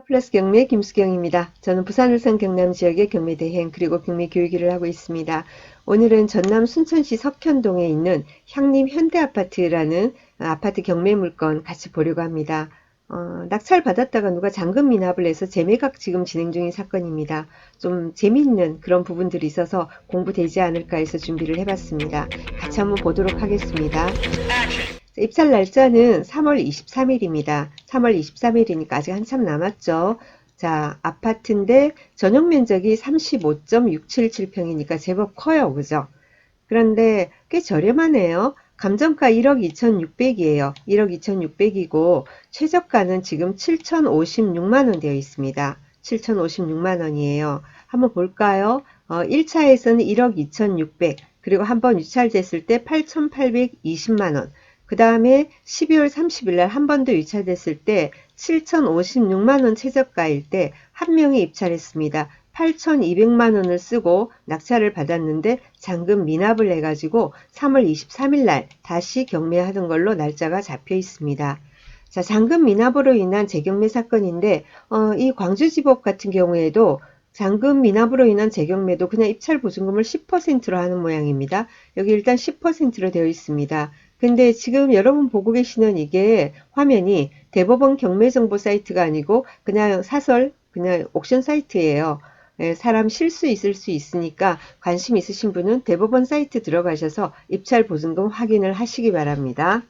플러스 경매 김수경입니다. 저는 부산, 울산, 경남 지역의 경매 대행 그리고 경매 교육 일을 하고 있습니다. 오늘은 전남 순천시 석현동에 있는 향림 현대아파트라는 아파트 경매 물건 같이 보려고 합니다. 낙찰 받았다가 누가 잔금 미납을 해서 재매각 지금 진행 중인 사건입니다. 좀 재미있는 그런 부분들이 있어서 공부되지 않을까 해서 준비를 해봤습니다. 같이 한번 보도록 하겠습니다. 입찰 날짜는 3월 23일입니다. 3월 23일이니까 아직 한참 남았죠. 자, 아파트인데 전용 면적이 35.677평이니까 제법 커요. 그죠? 그런데 꽤 저렴하네요. 감정가 1억 2,600이에요. 1억 2,600이고 최저가는 지금 7,056만원 되어 있습니다. 7,056만원이에요. 한번 볼까요? 1차에서는 1억 2,600, 그리고 한번 유찰됐을 때 8,820만원, 그 다음에 12월 30일 날 한 번 더 유찰됐을 때 7,056만원 최저가일 때 한 명이 입찰했습니다. 8,200만원을 쓰고 낙찰을 받았는데 잔금 미납을 해가지고 3월 23일 날 다시 경매하던 걸로 날짜가 잡혀 있습니다. 자, 잔금 미납으로 인한 재경매 사건인데 이 광주지법 같은 경우에도 잔금 미납으로 인한 재경매도 그냥 입찰 보증금을 10%로 하는 모양입니다. 여기 일단 10%로 되어 있습니다. 근데 지금 여러분 보고 계시는 이게 화면이 대법원 경매정보 사이트가 아니고 그냥 사설 그냥 옥션 사이트예요. 사람 실수 있을 수 있으니까 관심 있으신 분은 대법원 사이트 들어가셔서 입찰 보증금 확인을 하시기 바랍니다.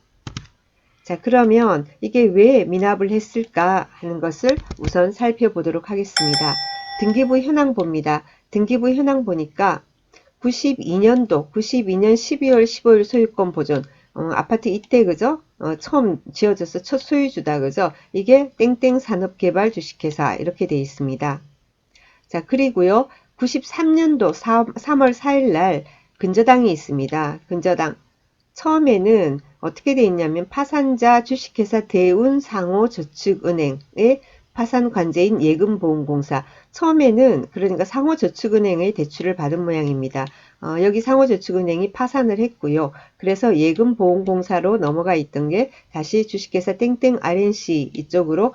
자, 그러면 이게 왜 미납을 했을까 하는 것을 우선 살펴보도록 하겠습니다. 등기부 현황 봅니다. 등기부 현황 보니까 92년도 92년 12월 15일 소유권 보존, 아파트 이때 그죠? 처음 지어져서 첫 소유주다 그죠? 이게 땡땡 산업개발 주식회사 이렇게 돼 있습니다. 자, 그리고요 93년도 3월 4일 날 근저당이 있습니다. 근저당 처음에는 어떻게 돼 있냐면 파산자 주식회사 대운상호저축은행의 파산 관제인 예금보험공사, 처음에는 그러니까 상호저축은행의 대출을 받은 모양입니다. 여기 상호저축은행이 파산을 했고요. 그래서 예금보험공사로 넘어가 있던 게 다시 주식회사 땡땡 RNC 이쪽으로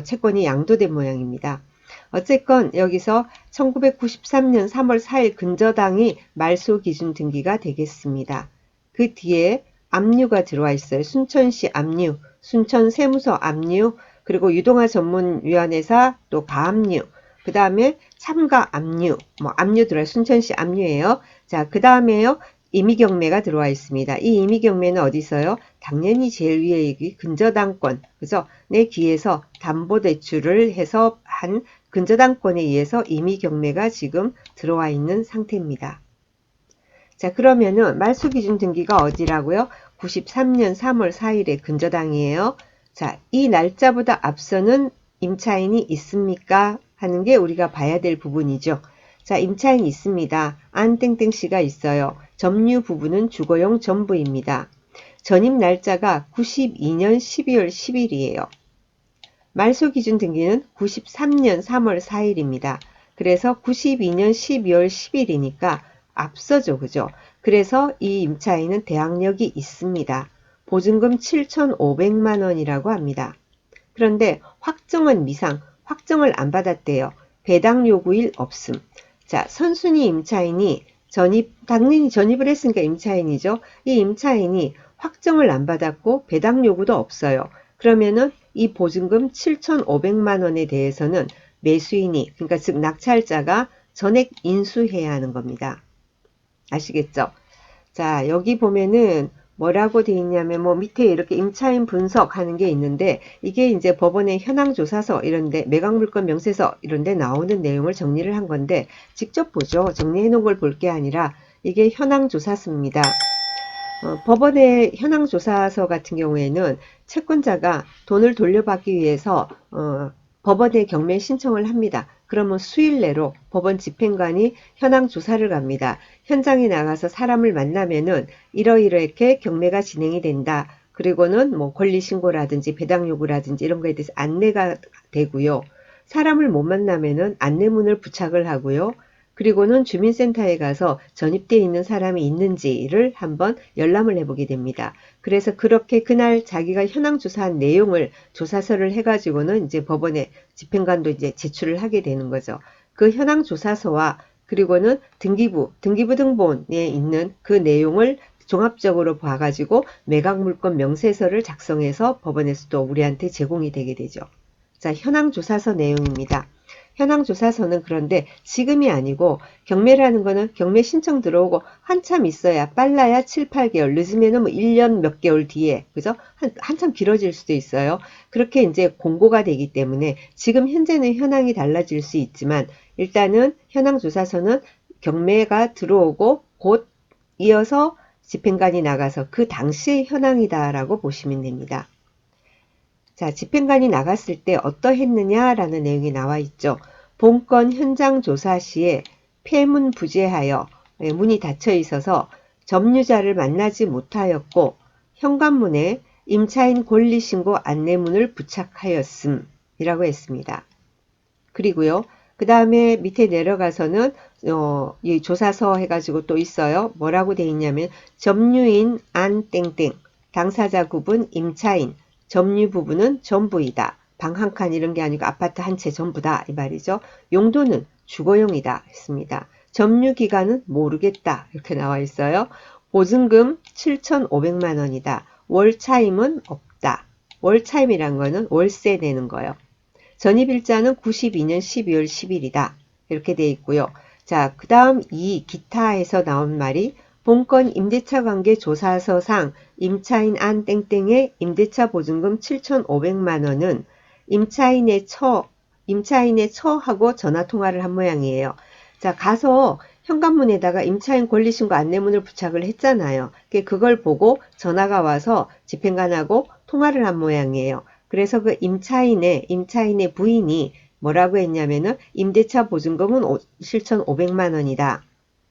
채권이 양도된 모양입니다. 어쨌건 여기서 1993년 3월 4일 근저당이 말소 기준 등기가 되겠습니다. 그 뒤에 압류가 들어와 있어요. 순천시 압류, 순천세무서 압류, 그리고 유동화 전문위원회사 또 가압류, 그 다음에 참가 압류, 압류 들어요. 순천시 압류예요. 자, 그 다음에요. 임의경매가 들어와 있습니다. 이 임의경매는 어디서요? 당연히 제일 위에 여기 근저당권, 그죠? 내 귀에서 담보대출을 해서 한 근저당권에 의해서 임의경매가 지금 들어와 있는 상태입니다. 자, 그러면은 말소기준 등기가 어디라고요? 93년 3월 4일에 근저당이에요. 자, 이 날짜보다 앞서는 임차인이 있습니까? 하는 게 우리가 봐야 될 부분이죠. 자, 임차인이 있습니다. 안땡땡씨가 있어요. 점유 부분은 주거용 전부입니다. 전입 날짜가 92년 12월 10일이에요. 말소기준 등기는 93년 3월 4일입니다. 그래서 92년 12월 10일이니까 앞서죠. 그죠? 그래서 이 임차인은 대항력이 있습니다. 보증금 7,500만 원이라고 합니다. 그런데 확정은 미상, 확정을 안 받았대요. 배당 요구일 없음. 자, 선순위 임차인이 당연히 전입을 했으니까 임차인이죠. 이 임차인이 확정을 안 받았고 배당 요구도 없어요. 그러면은 이 보증금 7,500만 원에 대해서는 매수인이, 그러니까 즉 낙찰자가 전액 인수해야 하는 겁니다. 아시겠죠? 자, 여기 보면은 뭐라고 돼 있냐면 밑에 이렇게 임차인 분석하는 게 있는데 이게 이제 법원의 현황조사서 이런데 매각물건 명세서 이런데 나오는 내용을 정리를 한 건데 직접 보죠. 정리해 놓은 걸 볼 게 아니라 이게 현황조사서입니다. 법원의 현황조사서 같은 경우에는 채권자가 돈을 돌려받기 위해서 법원에 경매 신청을 합니다. 그러면 수일 내로 법원 집행관이 현황 조사를 갑니다. 현장에 나가서 사람을 만나면은 이러이렇게 경매가 진행이 된다. 그리고는 권리신고라든지 배당 요구라든지 이런 거에 대해서 안내가 되고요. 사람을 못 만나면은 안내문을 부착을 하고요. 그리고는 주민센터에 가서 전입되어 있는 사람이 있는지를 한번 열람을 해보게 됩니다. 그래서 그렇게 그날 자기가 현황 조사한 내용을 조사서를 해가지고는 이제 법원에 집행관도 이제 제출을 하게 되는 거죠. 그 현황 조사서와 그리고는 등기부 등본에 있는 그 내용을 종합적으로 봐가지고 매각물건 명세서를 작성해서 법원에서 또 우리한테 제공이 되게 되죠. 자, 현황조사서 내용입니다. 현황조사서는 그런데 지금이 아니고 경매라는 거는 경매 신청 들어오고 한참 있어야 빨라야 7, 8개월 늦으면은 뭐 1년 몇 개월 뒤에 그죠? 한참 길어질 수도 있어요. 그렇게 이제 공고가 되기 때문에 지금 현재는 현황이 달라질 수 있지만 일단은 현황조사서는 경매가 들어오고 곧 이어서 집행관이 나가서 그 당시의 현황이다라고 보시면 됩니다. 자, 집행관이 나갔을 때 어떠했느냐라는 내용이 나와 있죠. 본건 현장 조사 시에 폐문 부재하여 문이 닫혀 있어서 점유자를 만나지 못하였고 현관문에 임차인 권리신고 안내문을 부착하였음 이라고 했습니다. 그리고요. 그 다음에 밑에 내려가서는 이 조사서 해가지고 또 있어요. 뭐라고 돼 있냐면 점유인 안 땡땡 당사자 구분 임차인 점유 부분은 전부이다. 방 한 칸 이런 게 아니고 아파트 한 채 전부다 이 말이죠. 용도는 주거용이다 했습니다. 점유 기간은 모르겠다 이렇게 나와 있어요. 보증금 7,500만 원이다. 월차임은 없다. 월차임이란 거는 월세 내는 거예요. 전입일자는 92년 12월 10일이다. 이렇게 돼 있고요. 자, 그 다음 이 기타에서 나온 말이 본건 임대차 관계 조사서상 임차인 안 땡땡의 임대차 보증금 7,500만 원은 임차인의 처하고 전화 통화를 한 모양이에요. 자, 가서 현관문에다가 임차인 권리신고 안내문을 부착을 했잖아요. 그걸 보고 전화가 와서 집행관하고 통화를 한 모양이에요. 그래서 그 임차인의 부인이 뭐라고 했냐면은 임대차 보증금은 7,500만 원이다.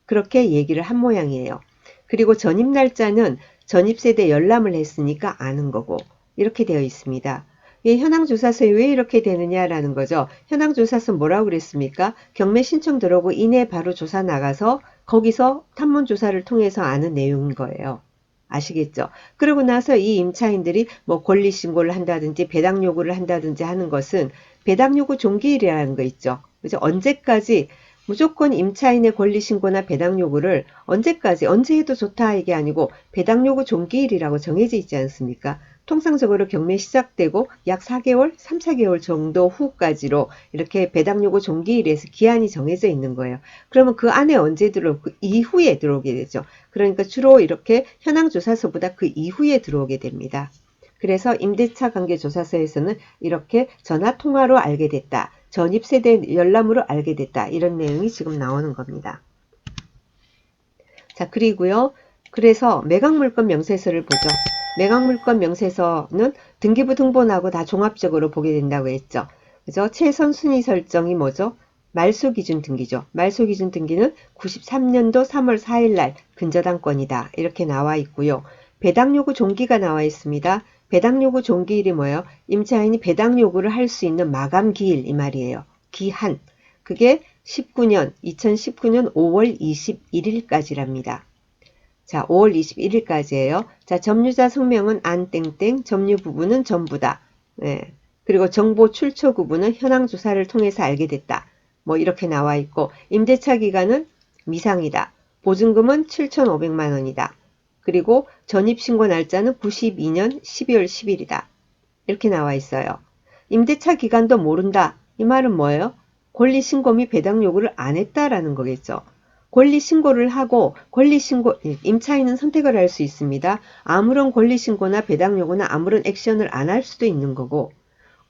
그렇게 얘기를 한 모양이에요. 그리고 전입 날짜는 전입세대 열람을 했으니까 아는 거고 이렇게 되어 있습니다. 현황조사서에 왜 이렇게 되느냐라는 거죠. 현황조사서 뭐라고 그랬습니까? 경매 신청 들어오고 이내 바로 조사 나가서 거기서 탐문조사를 통해서 아는 내용인 거예요. 아시겠죠? 그러고 나서 이 임차인들이 뭐 권리신고를 한다든지 배당 요구를 한다든지 하는 것은 배당 요구 종기일이라는 거 있죠. 그죠? 언제까지 무조건 임차인의 권리신고나 배당 요구를 언제까지 언제 해도 좋다 이게 아니고 배당 요구 종기일이라고 정해져 있지 않습니까? 통상적으로 경매 시작되고 약 4개월, 3, 4개월 정도 후까지로 이렇게 배당 요구 종기일에서 기한이 정해져 있는 거예요. 그러면 그 안에 언제 들어오고 그 이후에 들어오게 되죠. 그러니까 주로 이렇게 현황조사서보다 그 이후에 들어오게 됩니다. 그래서 임대차 관계조사서에서는 이렇게 전화통화로 알게 됐다. 전입세대 열람으로 알게 됐다. 이런 내용이 지금 나오는 겁니다. 자, 그리고요. 그래서 매각물건 명세서를 보죠. 매각물건 명세서는 등기부 등본하고 다 종합적으로 보게 된다고 했죠. 그죠? 최선 순위 설정이 뭐죠? 말소기준 등기죠. 말소기준 등기는 93년도 3월 4일 날 근저당권이다. 이렇게 나와 있고요. 배당 요구 종기가 나와 있습니다. 배당 요구 종기일이 뭐예요? 임차인이 배당 요구를 할 수 있는 마감 기일 이 말이에요. 기한. 그게 2019년 5월 21일까지랍니다. 자, 5월 21일까지예요. 자, 점유자 성명은 안 땡땡, 점유 부분은 전부다. 네. 그리고 정보 출처 구분은 현황 조사를 통해서 알게 됐다. 뭐 이렇게 나와 있고 임대차 기간은 미상이다. 보증금은 7,500만 원이다. 그리고 전입신고 날짜는 92년 12월 10일이다. 이렇게 나와 있어요. 임대차 기간도 모른다. 이 말은 뭐예요? 권리신고 및 배당 요구를 안 했다라는 거겠죠. 권리신고를 하고 임차인은 선택을 할 수 있습니다. 아무런 권리신고나 배당 요구나 아무런 액션을 안 할 수도 있는 거고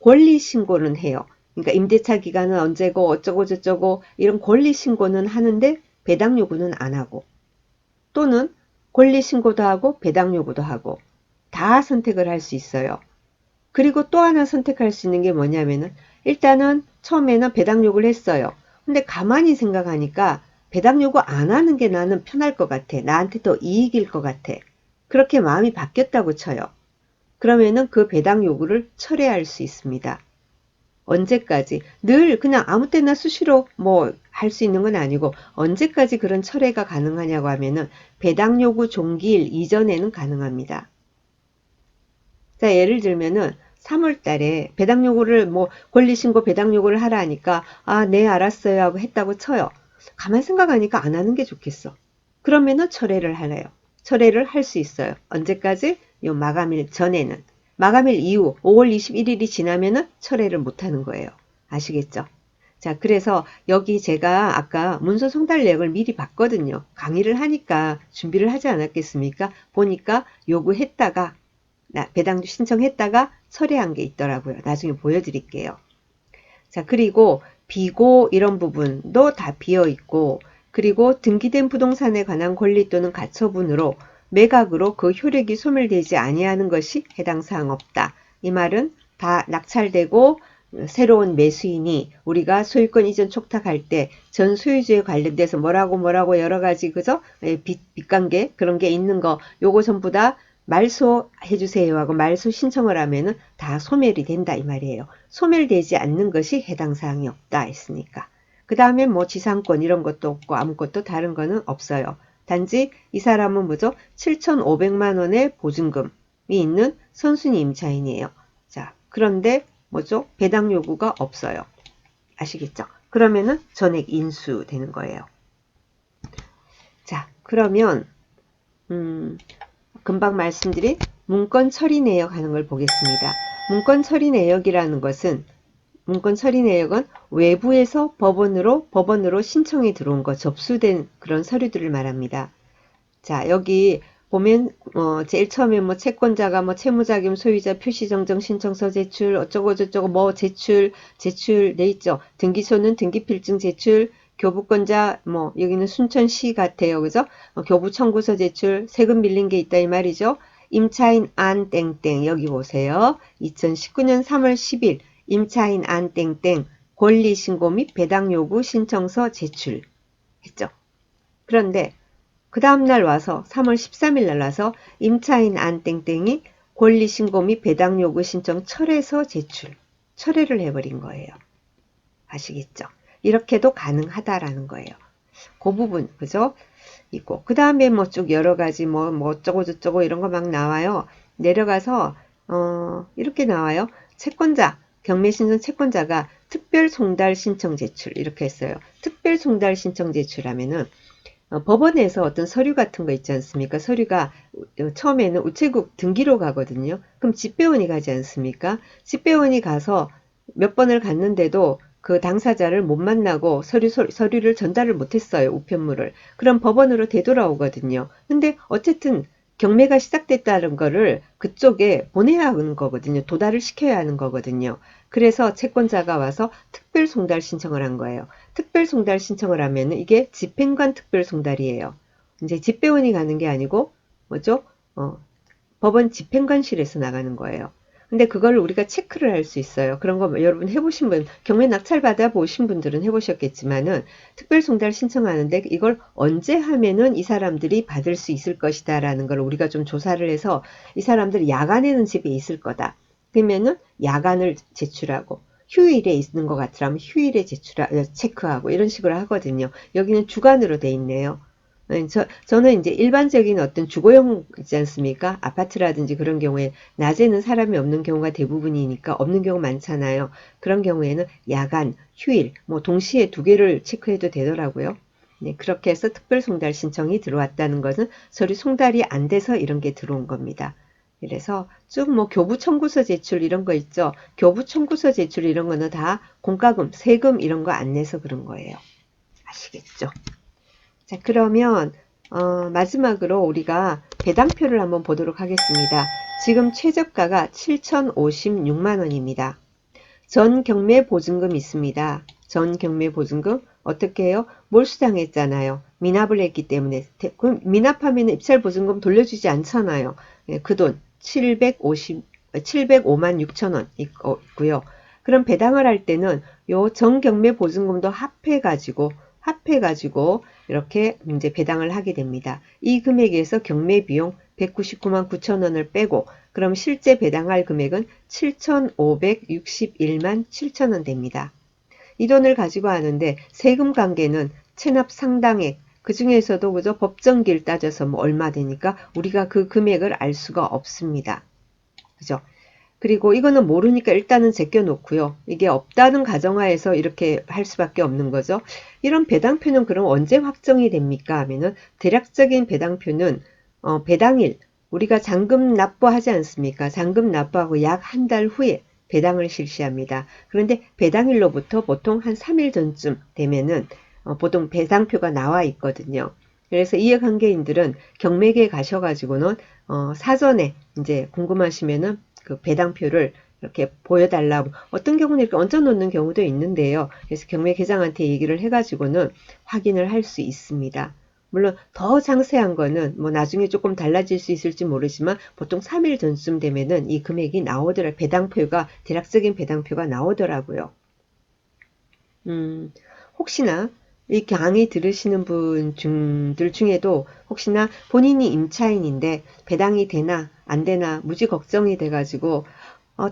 권리신고는 해요. 그러니까 임대차 기간은 언제고 어쩌고 저쩌고 이런 권리신고는 하는데 배당 요구는 안 하고 또는 권리신고도 하고 배당 요구도 하고 다 선택을 할 수 있어요. 그리고 또 하나 선택할 수 있는 게 뭐냐면은 일단은 처음에는 배당 요구를 했어요. 근데 가만히 생각하니까 배당 요구 안 하는 게 나는 편할 것 같아. 나한테 더 이익일 것 같아. 그렇게 마음이 바뀌었다고 쳐요. 그러면은 그 배당 요구를 철회할 수 있습니다. 언제까지? 늘 그냥 아무 때나 수시로 뭐 할 수 있는 건 아니고 언제까지 그런 철회가 가능하냐고 하면은 배당 요구 종기일 이전에는 가능합니다. 자, 예를 들면은 3월 달에 배당 요구를 뭐 권리신고 배당 요구를 하라 하니까 아, 네, 알았어요 하고 했다고 쳐요. 가만 생각하니까 안 하는 게 좋겠어. 그러면은 철회를 하래요. 철회를 할 수 있어요. 언제까지? 요 마감일 전에는. 마감일 이후 5월 21일이 지나면은 철회를 못 하는 거예요. 아시겠죠? 자, 그래서 여기 제가 아까 문서 송달 내역을 미리 봤거든요. 강의를 하니까 준비를 하지 않았겠습니까? 보니까 요구했다가 배당 신청했다가 철회한 게 있더라고요. 나중에 보여드릴게요. 자, 그리고 비고 이런 부분도 다 비어 있고, 그리고 등기된 부동산에 관한 권리 또는 가처분으로 매각으로 그 효력이 소멸되지 아니하는 것이 해당 사항 없다. 이 말은 다 낙찰되고 새로운 매수인이 우리가 소유권 이전 촉탁할 때 전 소유주에 관련돼서 뭐라고 여러 가지 그죠? 빚관계 그런 게 있는 거 요거 전부 다 말소해 주세요 하고 말소 신청을 하면은 다 소멸이 된다 이 말이에요. 소멸되지 않는 것이 해당 사항이 없다 했으니까. 그 다음에 뭐 지상권 이런 것도 없고 아무것도 다른 거는 없어요. 단지 이 사람은 뭐죠? 7,500만 원의 보증금이 있는 선순위 임차인이에요. 자, 그런데 뭐죠? 배당 요구가 없어요. 아시겠죠? 그러면은 전액 인수되는 거예요. 자, 그러면 금방 말씀드린 문건 처리 내역 하는 걸 보겠습니다. 문건 처리 내역이라는 것은 문건 처리 내역은 외부에서 법원으로 신청이 들어온 거 접수된 그런 서류들을 말합니다. 자, 여기 보면 제일 처음에 뭐 채권자가 뭐 채무자금 소유자 표시정정 신청서 제출 어쩌고 저쩌고 뭐 제출 돼 있죠. 등기소는 등기필증 제출 교부권자 뭐 여기는 순천시 같아요. 그죠? 교부 청구서 제출 세금 밀린 게 있다 이 말이죠. 임차인 안 땡땡 여기 보세요. 2019년 3월 10일 임차인 안 땡땡 권리신고 및 배당 요구 신청서 제출했죠. 그런데 그 다음날 와서 3월 13일 날 와서 임차인 안 땡땡이 권리신고 및 배당 요구 신청 철회서 제출 철회를 해버린 거예요. 아시겠죠? 이렇게도 가능하다라는 거예요. 그 부분 그죠? 있고 그 다음에 뭐 쭉 여러 가지 뭐 어쩌고 저쩌고 이런 거 막 나와요. 내려가서 이렇게 나와요. 채권자 경매 신청 채권자가 특별 송달 신청 제출 이렇게 했어요. 특별 송달 신청 제출하면은 법원에서 어떤 서류 같은 거 있지 않습니까? 서류가 처음에는 우체국 등기로 가거든요. 그럼 집배원이 가지 않습니까? 집배원이 가서 몇 번을 갔는데도 그 당사자를 못 만나고 서류를 전달을 못했어요. 우편물을. 그럼 법원으로 되돌아오거든요. 근데 어쨌든 경매가 시작됐다는 거를 그쪽에 보내야 하는 거거든요. 도달을 시켜야 하는 거거든요. 그래서 채권자가 와서 특별 송달 신청을 한 거예요. 특별 송달 신청을 하면 이게 집행관 특별 송달이에요. 이제 집배원이 가는 게 아니고 뭐죠? 법원 집행관실에서 나가는 거예요. 근데 그걸 우리가 체크를 할 수 있어요. 그런 거 여러분 해보신 분, 경매 낙찰 받아 보신 분들은 해보셨겠지만은 특별 송달 신청하는데 이걸 언제 하면은 이 사람들이 받을 수 있을 것이다라는 걸 우리가 좀 조사를 해서 이 사람들이 야간에는 집에 있을 거다. 그러면은 야간을 제출하고 휴일에 있는 것 같으면 휴일에 체크하고 이런 식으로 하거든요. 여기는 주간으로 돼 있네요. 저는 이제 일반적인 어떤 주거용 있지 않습니까? 아파트라든지 그런 경우에 낮에는 사람이 없는 경우가 대부분이니까 없는 경우 많잖아요. 그런 경우에는 야간, 휴일, 뭐 동시에 두 개를 체크해도 되더라고요. 네, 그렇게 해서 특별 송달 신청이 들어왔다는 것은 서류 송달이 안 돼서 이런 게 들어온 겁니다. 그래서 쭉 뭐 교부 청구서 제출 이런 거 있죠. 교부 청구서 제출 이런 거는 다 공과금, 세금 이런 거 안 내서 그런 거예요. 아시겠죠? 자, 그러면 마지막으로 우리가 배당표를 한번 보도록 하겠습니다. 지금 최저가가 7,056만 원입니다. 전 경매 보증금 있습니다. 전 경매 보증금 어떻게 해요? 몰수당했잖아요. 미납을 했기 때문에 그럼 미납하면 입찰 보증금 돌려주지 않잖아요. 예, 그 돈 705만 6천 원 있고요. 그럼 배당을 할 때는 요 전 경매 보증금도 합해 가지고 합해가지고 이렇게 이제 배당을 하게 됩니다. 이 금액에서 경매 비용 199만 9천 원을 빼고 그럼 실제 배당할 금액은 7,561만 7천 원 됩니다. 이 돈을 가지고 하는데 세금 관계는 체납 상당액 그 중에서도 그저 법정기일 따져서 뭐 얼마 되니까 우리가 그 금액을 알 수가 없습니다. 그죠? 그리고 이거는 모르니까 일단은 제껴 놓고요. 이게 없다는 가정하에서 이렇게 할 수밖에 없는 거죠. 이런 배당표는 그럼 언제 확정이 됩니까? 하면은 대략적인 배당표는 배당일 우리가 잔금 납부하지 않습니까? 잔금 납부하고 약 한 달 후에 배당을 실시합니다. 그런데 배당일로부터 보통 한 3일 전쯤 되면은 보통 배당표가 나와 있거든요. 그래서 이해관계인들은 경매계에 가셔가지고는 사전에 이제 궁금하시면은 그 배당표를 이렇게 보여달라고 어떤 경우는 이렇게 얹어 놓는 경우도 있는데요. 그래서 경매계장한테 얘기를 해가지고는 확인을 할 수 있습니다. 물론 더 상세한 거는 뭐 나중에 조금 달라질 수 있을지 모르지만 보통 3일 전쯤 되면은 이 금액이 나오더라. 배당표가 대략적인 배당표가 나오더라고요. 혹시나 이 강의 들으시는 분들 중에도 혹시나 본인이 임차인인데 배당이 되나 안 되나 무지 걱정이 돼가지고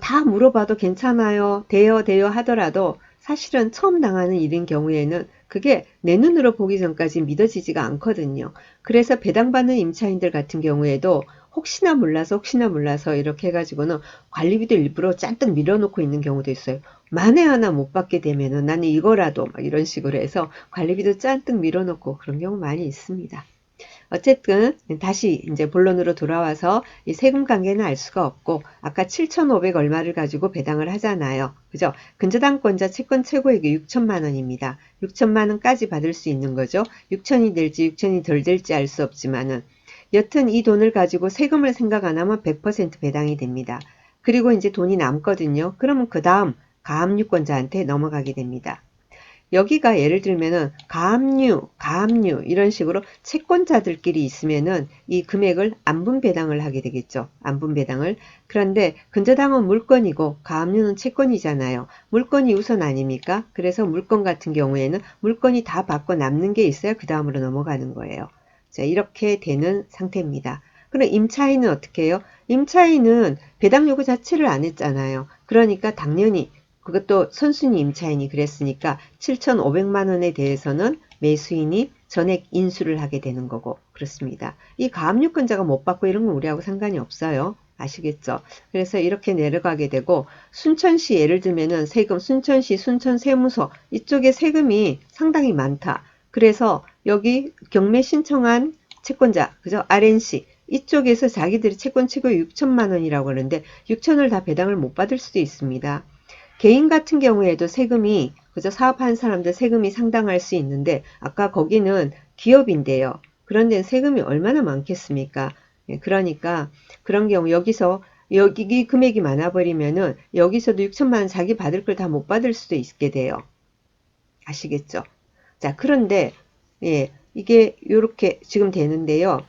다 물어봐도 괜찮아요, 돼요 하더라도 사실은 처음 당하는 일인 경우에는 그게 내 눈으로 보기 전까지 믿어지지가 않거든요. 그래서 배당받는 임차인들 같은 경우에도 혹시나 몰라서 이렇게 해가지고는 관리비도 일부러 잔뜩 밀어놓고 있는 경우도 있어요. 만에 하나 못 받게 되면은 나는 이거라도 막 이런 식으로 해서 관리비도 잔뜩 밀어놓고 그런 경우 많이 있습니다. 어쨌든 다시 이제 본론으로 돌아와서 이 세금 관계는 알 수가 없고 아까 7,500 얼마를 가지고 배당을 하잖아요. 그죠? 근저당권자 채권 최고액이 6천만 원입니다. 6천만 원까지 받을 수 있는 거죠. 6천이 될지 6천이 덜 될지 알 수 없지만은 여튼 이 돈을 가지고 세금을 생각 안 하면 100% 배당이 됩니다. 그리고 이제 돈이 남거든요. 그러면 그 다음 가압류권자한테 넘어가게 됩니다. 여기가 예를 들면은 가압류 이런 식으로 채권자들끼리 있으면은 이 금액을 안분 배당을 하게 되겠죠. 안분 배당을. 그런데 근저당은 물건이고 가압류는 채권이잖아요. 물건이 우선 아닙니까? 그래서 물건 같은 경우에는 물건이 다 받고 남는 게 있어야 그 다음으로 넘어가는 거예요. 자, 이렇게 되는 상태입니다. 그럼 임차인은 어떻게 해요? 임차인은 배당 요구 자체를 안 했잖아요. 그러니까 당연히 그것도 선순위 임차인이 그랬으니까 7,500만 원에 대해서는 매수인이 전액 인수를 하게 되는 거고 그렇습니다. 이 가압류권자가 못 받고 이런 건 우리하고 상관이 없어요. 아시겠죠? 그래서 이렇게 내려가게 되고 순천시 예를 들면은 세금 순천시 순천세무서 이쪽에 세금이 상당히 많다. 그래서 여기 경매 신청한 채권자 그죠? RNC 이쪽에서 자기들이 채권 최고 6천만 원이라고 하는데 6천을 다 배당을 못 받을 수도 있습니다. 개인 같은 경우에도 세금이 그저 사업하는 사람들 세금이 상당할 수 있는데 아까 거기는 기업인데요. 그런 데는 세금이 얼마나 많겠습니까? 예, 그러니까 그런 경우 여기서 여기 금액이 많아 버리면은 여기서도 6천만 원 자기 받을 걸 다 못 받을 수도 있게 돼요. 아시겠죠? 자, 그런데 예, 이게 이렇게 지금 되는데요.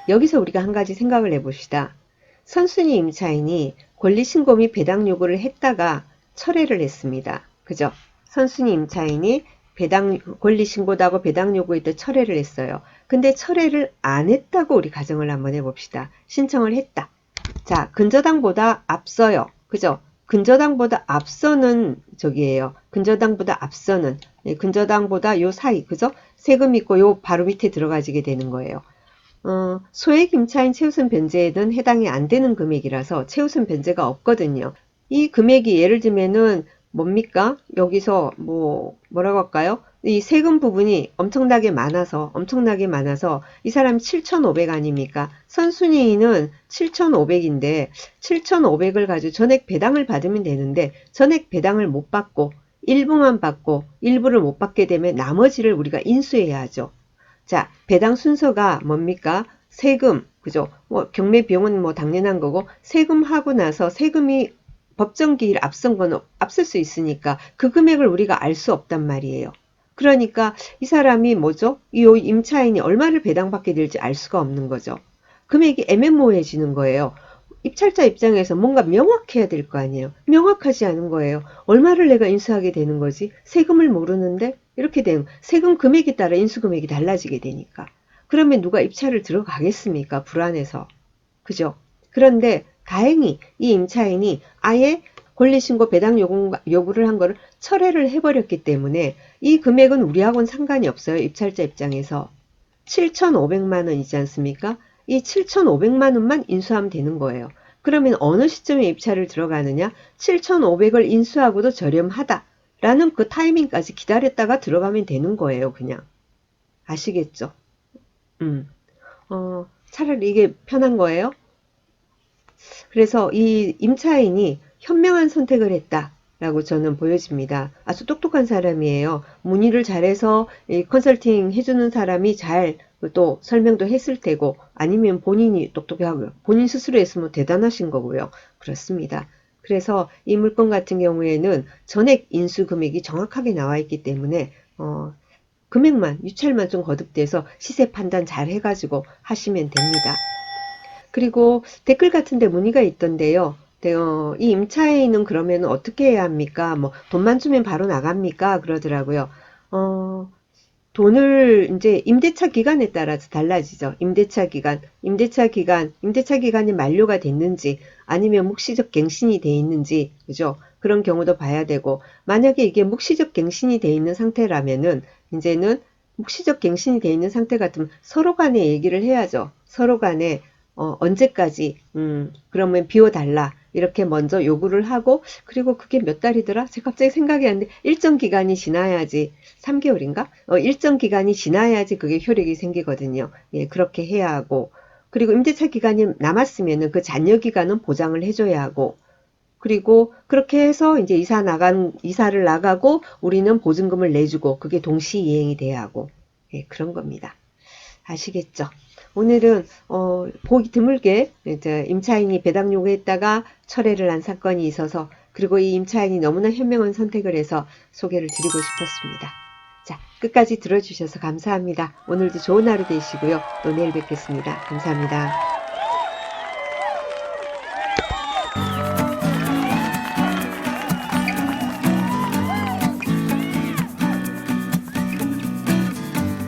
여기서 우리가 한 가지 생각을 해봅시다. 선순위 임차인이 권리신고 및 배당 요구를 했다가 철회를 했습니다. 그죠? 선순위 임차인이 권리신고도 하고 배당 요구에 철회를 했어요. 근데 철회를 안 했다고 우리 가정을 한번 해봅시다. 신청을 했다. 자, 근저당보다 앞서요. 그죠? 근저당보다 앞서는 저기예요. 근저당보다 앞서는 근저당보다 요 사이 그죠? 세금 있고 요 바로 밑에 들어가지게 되는 거예요. 소액 임차인 최우선 변제에는 해당이 안 되는 금액이라서 최우선 변제가 없거든요. 이 금액이 예를 들면은 뭡니까? 여기서 뭐라고 할까요? 이 세금 부분이 엄청나게 많아서 이 사람이 7,500 아닙니까? 선순위는 7,500인데 7,500을 가지고 전액 배당을 받으면 되는데 전액 배당을 못 받고 일부만 받고 일부를 못 받게 되면 나머지를 우리가 인수해야 하죠. 자, 배당 순서가 뭡니까? 세금, 그죠? 경매 비용은 당연한 거고, 세금 하고 나서 세금이 법정 기일 앞선 거는 앞설 수 있으니까 그 금액을 우리가 알 수 없단 말이에요. 그러니까 이 사람이 뭐죠? 이 임차인이 얼마를 배당받게 될지 알 수가 없는 거죠. 금액이 애매모호해지는 거예요. 입찰자 입장에서 뭔가 명확해야 될 거 아니에요. 명확하지 않은 거예요. 얼마를 내가 인수하게 되는 거지? 세금을 모르는데? 이렇게 되면 세금 금액에 따라 인수금액이 달라지게 되니까. 그러면 누가 입찰을 들어가겠습니까? 불안해서. 그죠? 그런데 다행히 이 임차인이 아예 권리신고 배당 요구를 한 거를 철회를 해버렸기 때문에 이 금액은 우리하고는 상관이 없어요. 입찰자 입장에서. 7,500만 원이지 않습니까? 이 7,500만 원만 인수하면 되는 거예요. 그러면 어느 시점에 입찰을 들어가느냐? 7,500을 인수하고도 저렴하다. 라는 그 타이밍까지 기다렸다가 들어가면 되는 거예요, 그냥. 아시겠죠? 음. 차라리 이게 편한 거예요. 그래서 이 임차인이 현명한 선택을 했다라고 저는 보여집니다. 아주 똑똑한 사람이에요. 문의를 잘해서 컨설팅 해주는 사람이 잘 또 설명도 했을 테고 아니면 본인이 똑똑하고요. 본인 스스로 했으면 대단하신 거고요. 그렇습니다. 그래서 이 물건 같은 경우에는 전액 인수 금액이 정확하게 나와 있기 때문에 금액만 유찰만 좀 거듭돼서 시세 판단 잘 해가지고 하시면 됩니다. 그리고 댓글 같은 데 문의가 있던데요. 이 임차인은 그러면 어떻게 해야 합니까? 뭐 돈만 주면 바로 나갑니까? 그러더라고요. 돈을 이제 임대차 기간에 따라서 달라지죠. 임대차 기간이 만료가 됐는지 아니면 묵시적 갱신이 돼 있는지, 그죠? 그런 경우도 봐야 되고, 만약에 이게 묵시적 갱신이 돼 있는 상태라면은 이제는 묵시적 갱신이 돼 있는 상태 같으면 서로 간에 얘기를 해야죠. 서로 간에 언제까지 그러면 비워달라 이렇게 먼저 요구를 하고 그리고 그게 몇 달이더라? 제가 갑자기 생각이 안 나. 일정 기간이 지나야지 3개월인가? 일정 기간이 지나야지 그게 효력이 생기거든요. 예, 그렇게 해야 하고 그리고 임대차 기간이 남았으면은 그 잔여 기간은 보장을 해줘야 하고 그리고 그렇게 해서 이제 이사를 나가고 우리는 보증금을 내주고 그게 동시 이행이 돼야 하고 예, 그런 겁니다. 아시겠죠? 오늘은 보기 드물게 이제 임차인이 배당 요구했다가 철회를 한 사건이 있어서 그리고 이 임차인이 너무나 현명한 선택을 해서 소개를 드리고 싶었습니다. 자, 끝까지 들어주셔서 감사합니다. 오늘도 좋은 하루 되시고요. 또 내일 뵙겠습니다. 감사합니다.